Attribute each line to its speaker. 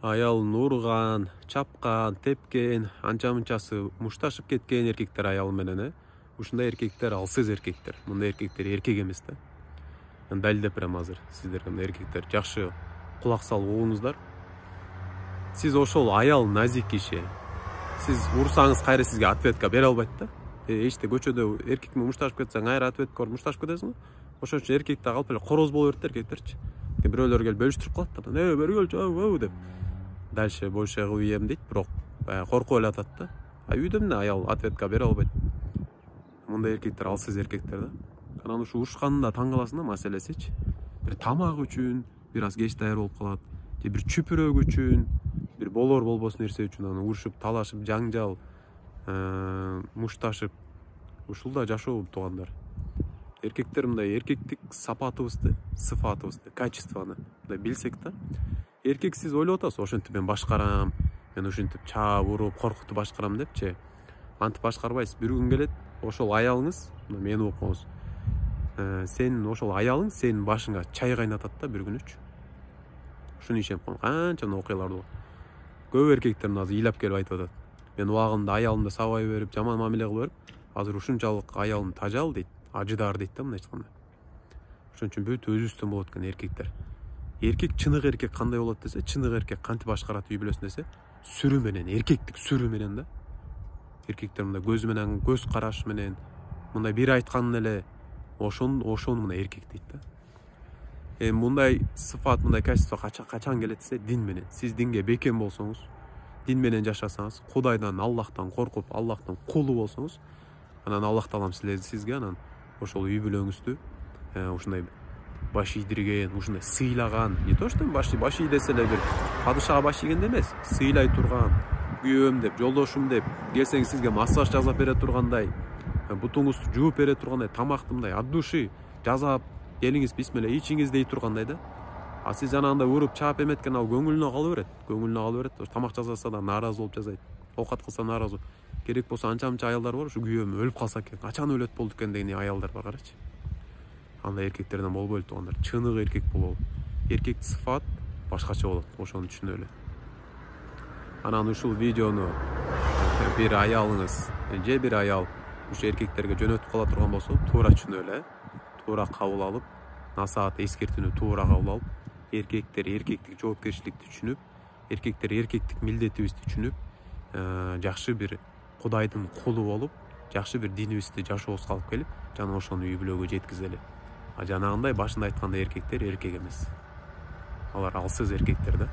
Speaker 1: Аялын урган, чапкан, тепкен, анча мынчасы мушташып кеткен эркектер аял менен, ушундай эркектер алсыз эркектер. Мындай эркектер эркек эмес да. Далилдеп берем азыр сиздерге. Мындай эркектер жакшы кулак салып угуңуздар. Сиз ошол аял назик киши. Сиз урсаңыз кайра сизге ответка бере албайт да. Эчте көчөдө эркек менен мушташып кетсең, кайра ответка берип мушташып кетесиң. Ошон үчүн эркекти калп эле короз боло берет эркектерчи. Бирөөлөр келип бөлүштүрүп калат да. Бергөлчү, деп. Дальше больше кылып дейт, бирок коркуп эле атат да. Үйдө эмне аял ответка бере албайт. Мындай эркектер алсыз эркектер да. Анан ушу урушканында таң каласың да, маселесичи. Бир тамак үчүн бир аз кеч даяр болуп калат, же бир чүпүрөк үчүн, бир болор болбос нерсе үчүн анан урушуп, талашып, жаңжал, мушташып, ушул да жашоо туугандар. Эркектер мындай эркектик сапатыбызды, сыфатыбызды, качествоны мындай билсек да. Эркек сиз ойлоп атасыз, ошентип мен башкарам, мен ушинтип чаап уруп, коркутуп башкарам депчи. Антип башкарбайсыз. Бир күн келет, ошол аялыңыз, мени окуңуз. Сенин ошол аялың сенин башыңа чай кайнатат да бир күнүчү. Ушуну ишенип коюң. Канча окуялар бар. Көп эркектер азыр ыйлап келип айтып атат. Мен убагында аялымды сабай берип, жаман мамиле кылып берип, азыр ушунчалык аялым тажал дейт, ажыдар дейт да мындай айтканда. Ошон үчүн бүт өзүбүздөн болот экен эркектер. Эркек чынык эркек кандай болот десе, чынык эркек кантип башкарат үй бүлөсүн десе, сүрү менен, эркектик сүрү менен да. Эркектер мындай көзү менен, көз караш менен, мындай бир айтканын эле ошон мындай эркек дейт да. Мындай сыфат, мындай качество качан келет десе, дин менен. Сиз динге бекем болсоңуз, дин менен жашасаңыз, Кудайдан, Аллахтан коркуп, Аллахтын кулу болсоңуз, анан Аллах таалам сизге анан ошол үй бүлөңүздү ушундай баш ийдирген, ушундай сыйлаган, не то что баш ий десе эле бир падышага баш ийгенде эмес, сыйлай турган, күйөөм деп, жолдошум деп, келсеңиз сизге массаж жасап бере тургандай, бутуңузду жууп бере тургандай, тамакты мындай от души жасап, келиңиз бисмилля ичиңиз дей тургандай да. А сиз жанагындай уруп чаап эметкен ал көңүлүнө кала берет. Тамак жасаса да нааразы болуп жасайт. Оокат кылса нааразы. Керек болсо анча-мынча аялдар бар, ушу күйөөм өлүп калса экен, качан өлөт болду экен деген аялдар бар, карачы. Андай эркектерден болбойлу туугандар. Чынык эркек бололу. Эркек сыфат башкача болот. Ошону түшүнөлү. Анан ушул видеону бир аялыңыз, же бир аял ушу эркектерге жөнөтүп кала турган болсо, туура түшүнөлү, туура кабыл алып, насаат, эскертүүнү туура кабыл алып, эркектер эркектик жоопкерчиликти түшүнүп, эркектер эркектик милдетибизди түшүнүп, жакшы бир Кудайдын кулу болуп, жакшы бир динибизди жашообузга алып келип, жана ошону үй бүлөгө жеткизели. Жанагындай башында айткандай эркектер эркек эмес. Алар алсыз эркектер да.